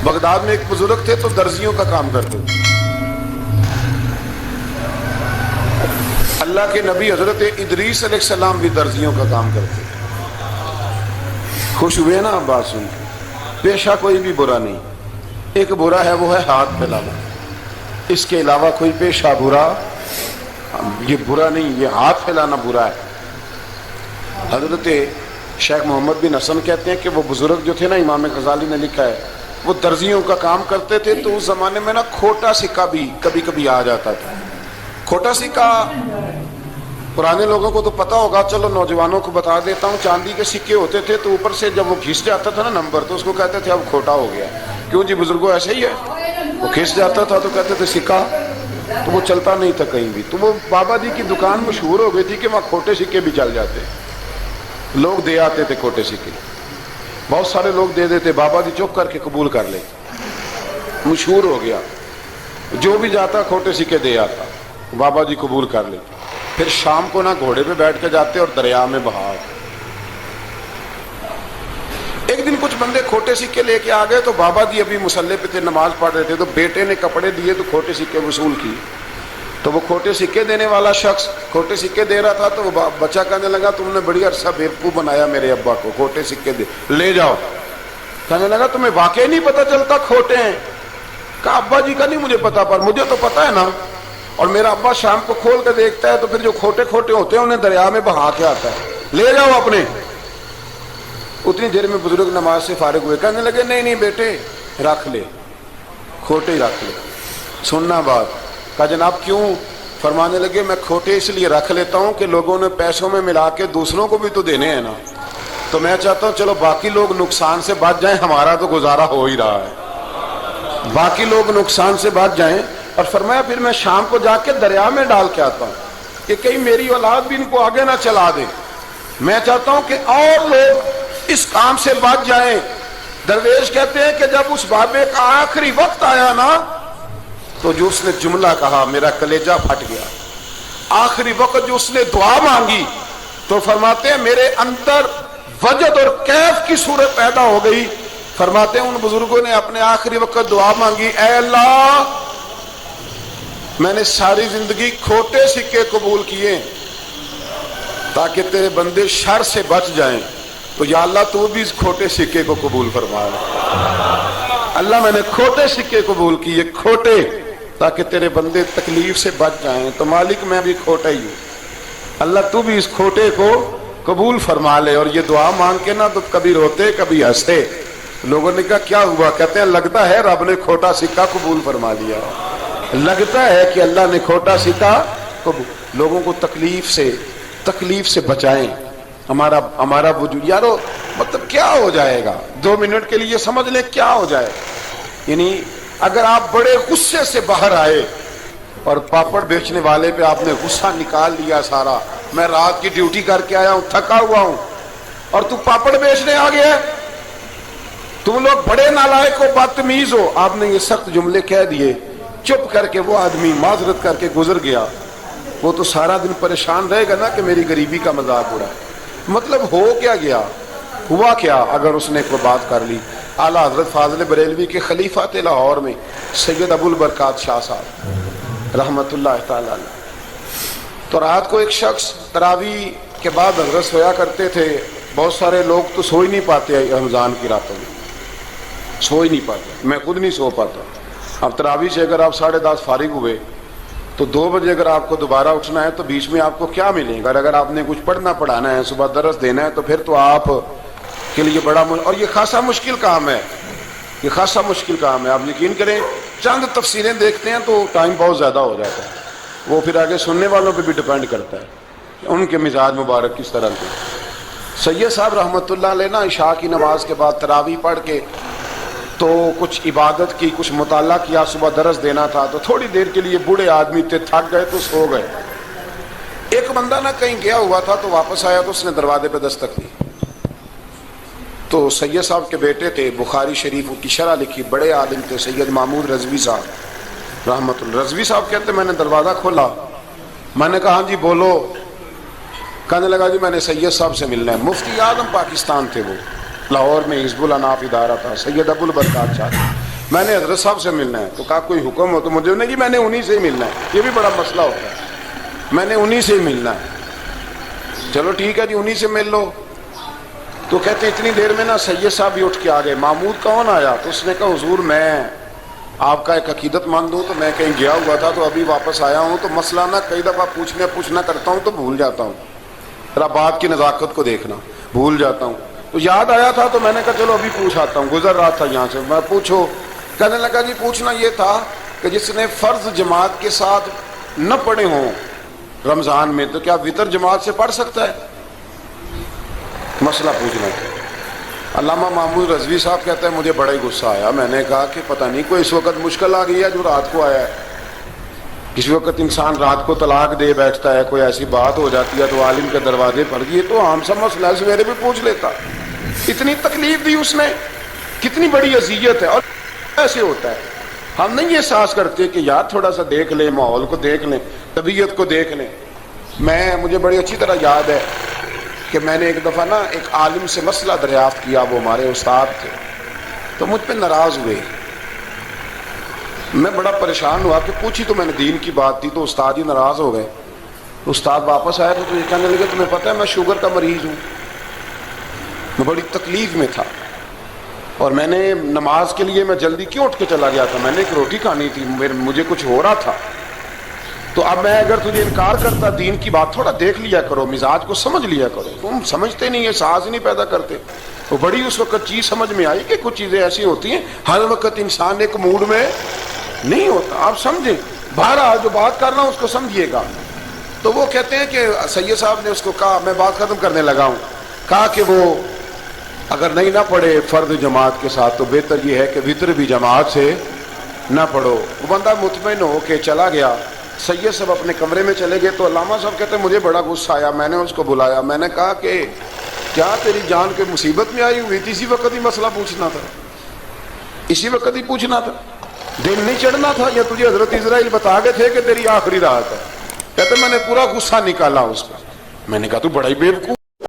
Baghdad میں ایک بزرگ تھے تو درزیوں کا کام کرتے تھے. اللہ کے نبی حضرت ادریس علیہ السلام بھی درزیوں کا کام کرتے تھے. خوش ہوئے نا بات سن کے. پیشہ کوئی بھی برا نہیں, ایک برا ہے وہ ہے ہاتھ پھیلانا, اس کے علاوہ کوئی پیشہ برا یہ برا نہیں, یہ ہاتھ پھیلانا برا ہے. حضرت شیخ محمد بن حسن کہتے ہیں کہ وہ بزرگ جو تھے نا, امام غزالی نے لکھا ہے, وہ درزیوں کا کام کرتے تھے تو اس زمانے میں نا کھوٹا سکہ بھی کبھی کبھی آ جاتا تھا. کھوٹا سکہ پرانے لوگوں کو تو پتہ ہوگا, چلو نوجوانوں کو بتا دیتا ہوں. چاندی کے سکے ہوتے تھے تو اوپر سے جب وہ کھنچ جاتا تھا نا نمبر, تو اس کو کہتے تھے اب کھوٹا ہو گیا. کیوں جی بزرگوں ایسے ہی ہے, وہ کھنچ جاتا تھا تو کہتے تھے سکہ, تو وہ چلتا نہیں تھا کہیں بھی. تو وہ بابا جی کی دکان مشہور ہو گئی تھی کہ وہاں کھوٹے سکے بھی چل جاتے, لوگ دے آتے تھے کھوٹے سکے, بہت سارے لوگ دے دیتے, بابا جی چپ کر کے قبول کر لیتے. مشہور ہو گیا, جو بھی جاتا کھوٹے سکے دے آتا, بابا جی قبول کر لیتے. پھر شام کو نا گھوڑے پہ بیٹھ کے جاتے اور دریا میں بہا. ایک دن کچھ بندے کھوٹے سکے لے کے آ گئے تو بابا جی ابھی مصلے پہ تھے, نماز پڑھ رہے تھے, تو بیٹے نے کپڑے دیے تو کھوٹے سکے وصول کی. تو وہ کھوٹے سکے دینے والا شخص کھوٹے سکے دے رہا تھا, تو وہ بچہ کہنے لگا تم نے بڑی عرصہ بیوقوف بنایا میرے ابا کو, کھوٹے سکے دے لے جاؤ. کہنے لگا تمہیں واقعی نہیں پتا چلتا کھوٹے ہیں؟ کہا ابا جی کا نہیں مجھے پتا, پر مجھے تو پتا ہے نا, اور میرا ابا شام کو کھول کے دیکھتا ہے تو پھر جو کھوٹے کھوٹے ہوتے ہیں انہیں دریا میں بہا کے آتا ہے, لے جاؤ اپنے. اتنی دیر میں بزرگ نماز سے فارغ ہوئے, کہنے لگے نہیں نہیں بیٹے رکھ لے, کھوٹے ہی رکھ لے. سننا بات. کہا جناب کیوں؟ فرمانے لگے میں کھوٹے اس لیے رکھ لیتا ہوں کہ لوگوں نے پیسوں میں ملا کے دوسروں کو بھی تو دینے ہیں نا, تو میں چاہتا ہوں چلو باقی لوگ نقصان سے بچ جائیں, ہمارا تو گزارا ہو ہی رہا ہے, باقی لوگ نقصان سے بچ جائیں. اور فرمایا پھر میں شام کو جا کے دریا میں ڈال کے آتا ہوں کہ کہیں میری اولاد بھی ان کو آگے نہ چلا دے. میں چاہتا ہوں کہ اور لوگ اس کام سے بچ جائیں. درویش کہتے ہیں کہ جب اس بابے کا آخری وقت آیا نا, تو جو اس نے جملہ کہا میرا کلیجہ پھٹ گیا. آخری وقت جو اس نے دعا مانگی تو فرماتے ہیں میرے اندر وجد اور کیف کی صورت پیدا ہو گئی. فرماتے ہیں ان بزرگوں نے اپنے آخری وقت دعا مانگی, اے اللہ میں نے ساری زندگی کھوٹے سکے قبول کیے تاکہ تیرے بندے شر سے بچ جائیں, تو یا اللہ تو بھی اس کھوٹے سکے کو قبول فرما لے. اللہ میں نے کھوٹے سکے قبول کیے, کھوٹے, تاکہ تیرے بندے تکلیف سے بچ جائیں. تو مالک میں بھی کھوٹا ہی ہوں, اللہ تو بھی اس کھوٹے کو قبول فرما لے. اور یہ دعا مانگ کے نا تو کبھی روتے کبھی ہنستے. لوگوں نے کہا کیا ہوا؟ کہتے ہیں لگتا ہے رب نے کھوٹا سکہ قبول فرما لیا, لگتا ہے کہ اللہ نے کھوٹا سکہ قبول. لوگوں کو تکلیف سے بچائیں. ہمارا وجود یارو مطلب کیا ہو جائے گا 2 منٹ کے لیے سمجھ لیں کیا ہو جائے. یعنی اگر آپ بڑے غصے سے باہر آئے اور پاپڑ بیچنے والے پہ آپ نے غصہ نکال لیا سارا, میں رات کی ڈیوٹی کر کے آیا ہوں, تھکا ہوا ہوں, اور تو پاپڑ بیچنے آ گیا, تم لوگ بڑے نالائق ہو, بدتمیز ہو. آپ نے یہ سخت جملے کہہ دیے, چپ کر کے وہ آدمی معذرت کر کے گزر گیا. وہ تو سارا دن پریشان رہے گا نا کہ میری غریبی کا مذاق اڑا. مطلب ہو کیا گیا, ہوا کیا اگر اس نے کوئی بات کر لی. اعلیٰ حضرت فاضل بریلوی کے خلیفہ تھے لاہور میں سید ابو البرکات شاہ صاحب رحمت اللہ تعالی علیہ. تو رات کو ایک شخص تراویح کے بعد حضرت سویا کرتے تھے. بہت سارے لوگ تو سو ہی نہیں پاتے رمضان کی راتوں میں, سو ہی نہیں پاتے, میں خود نہیں سو پاتا. اب تراویح سے اگر آپ 10:30 فارغ ہوئے تو 2 بجے اگر آپ کو دوبارہ اٹھنا ہے تو بیچ میں آپ کو کیا ملے گا؟ اگر آپ نے کچھ پڑھنا پڑھانا ہے, صبح درس دینا ہے, تو پھر تو آپ کے لیے بڑا اور یہ خاصا مشکل کام ہے, یہ خاصا مشکل کام ہے. آپ یقین کریں چند تفسیریں دیکھتے ہیں تو ٹائم بہت زیادہ ہو جاتا ہے. وہ پھر آگے سننے والوں پہ بھی ڈیپینڈ کرتا ہے ان کے مزاج مبارک کس طرح کے. سید صاحب رحمۃ اللہ علیہ نا عشاء کی نماز کے بعد تراویح پڑھ کے تو کچھ عبادت کی, کچھ مطالعہ کیا, صبح درس دینا تھا, تو تھوڑی دیر کے لیے بوڑھے آدمی تھے, تھک گئے تو سو گئے. ایک بندہ نہ کہیں گیا ہوا تھا تو واپس آیا تو اس نے دروازے پہ دستک دی. تو سید صاحب کے بیٹے تھے, بخاری شریف کی شرح لکھی, بڑے عالم تھے, سید محمود رضوی صاحب رحمت اللہ. رضوی صاحب کہتے میں نے دروازہ کھولا, میں نے کہا ہاں جی بولو. کہنے لگا جی میں نے سید صاحب سے ملنا ہے. مفتی اعظم پاکستان تھے وہ, لاہور میں حزب الاناف ادارہ تھا, سید ابو البرکات صاحب. میں نے حضرت صاحب سے ملنا ہے. تو کہا کوئی حکم ہو تو مجھے نہیں, میں نے انہی سے ہی ملنا ہے. یہ بھی بڑا مسئلہ ہوتا ہے, میں نے انہی سے ہی ملنا ہے. چلو ٹھیک ہے جی, انہی سے مل لو. تو کہتے اتنی دیر میں نا سید صاحب بھی اٹھ کے آ گئے. محمود کون آیا؟ تو اس نے کہا حضور میں آپ کا ایک عقیدت مند ہوں, تو میں کہیں گیا ہوا تھا تو ابھی واپس آیا ہوں, تو مسئلہ نا کئی دفعہ پوچھنا کرتا ہوں تو بھول جاتا ہوں, ذرا بات کی نزاکت کو دیکھنا, بھول جاتا ہوں. تو یاد آیا تھا تو میں نے کہا چلو ابھی پوچھ آتا ہوں, گزر رہا تھا یہاں سے. میں پوچھو. کہنے لگا جی پوچھنا یہ تھا کہ جس نے فرض جماعت کے ساتھ نہ پڑھے ہوں رمضان میں, تو کیا وطر جماعت سے پڑھ سکتا ہے؟ مسئلہ پوچھنا ہے. علامہ محمود رضوی صاحب کہتے ہیں مجھے بڑا ہی غصہ آیا. میں نے کہا کہ پتہ نہیں کوئی اس وقت مشکل آ گئی ہے جو رات کو آیا ہے. کسی وقت انسان رات کو طلاق دے بیٹھتا ہے, کوئی ایسی بات ہو جاتی ہے تو عالم کے دروازے پر, یہ تو عام سا مسئلہ ہے, سویرے بھی پوچھ لیتا. اتنی تکلیف دی اس نے, کتنی بڑی اذیت ہے. اور ایسے ہوتا ہے, ہم نہیں احساس کرتے کہ یار تھوڑا سا دیکھ لیں, ماحول کو دیکھ لیں, طبیعت کو دیکھ لیں. مجھے بڑی اچھی طرح یاد ہے کہ میں نے ایک دفعہ نا ایک عالم سے مسئلہ دریافت کیا, وہ ہمارے استاد تھے, تو مجھ پہ ناراض ہوئے. میں بڑا پریشان ہوا کہ پوچھی تو میں نے دین کی بات تھی, تو استاد ہی ناراض ہو گئے. استاد واپس آیا تو یہ کہنے لگے تمہیں پتہ ہے میں شوگر کا مریض ہوں. میں بڑی تکلیف میں تھا, اور میں نے نماز کے لیے میں جلدی کیوں اٹھ کے چلا گیا تھا, میں نے ایک روٹی کھانی تھی, مجھے کچھ ہو رہا تھا. تو اب میں اگر تجھے انکار کرتا, دین کی بات تھوڑا دیکھ لیا کرو, مزاج کو سمجھ لیا کرو, تم سمجھتے نہیں, احساس نہیں پیدا کرتے. تو بڑی اس وقت چیز سمجھ میں آئی کہ کچھ چیزیں ایسی ہوتی ہیں, ہر وقت انسان ایک موڈ میں نہیں ہوتا. آپ سمجھیں, بہرحال جو بات کر رہا ہوں اس کو سمجھیے گا. تو وہ کہتے ہیں کہ سید صاحب نے اس کو کہا, میں بات ختم کرنے لگا ہوں, کہا کہ وہ اگر نہیں نہ پڑھے فرد جماعت کے ساتھ تو بہتر یہ ہے کہ وطر بھی جماعت سے نہ پڑھو. وہ بندہ مطمئن ہو کے چلا گیا. سید صاحب اپنے کمرے میں چلے گئے. تو علامہ صاحب کہتے ہیں مجھے بڑا غصہ آیا. میں نے اس کو بلایا, میں نے کہا کہ کیا تیری جان کے مصیبت میں آئی ہوئی تھی؟ اسی وقت ہی مسئلہ پوچھنا تھا, اسی وقت ہی پوچھنا تھا, دن نہیں چڑھنا تھا, یا تجھے حضرت اسرائیل بتا گئے تھے کہ تیری آخری رات ہے؟ کہتے میں نے پورا غصہ نکالا اس کا. میں نے کہا تو بڑا ہی بیوقوف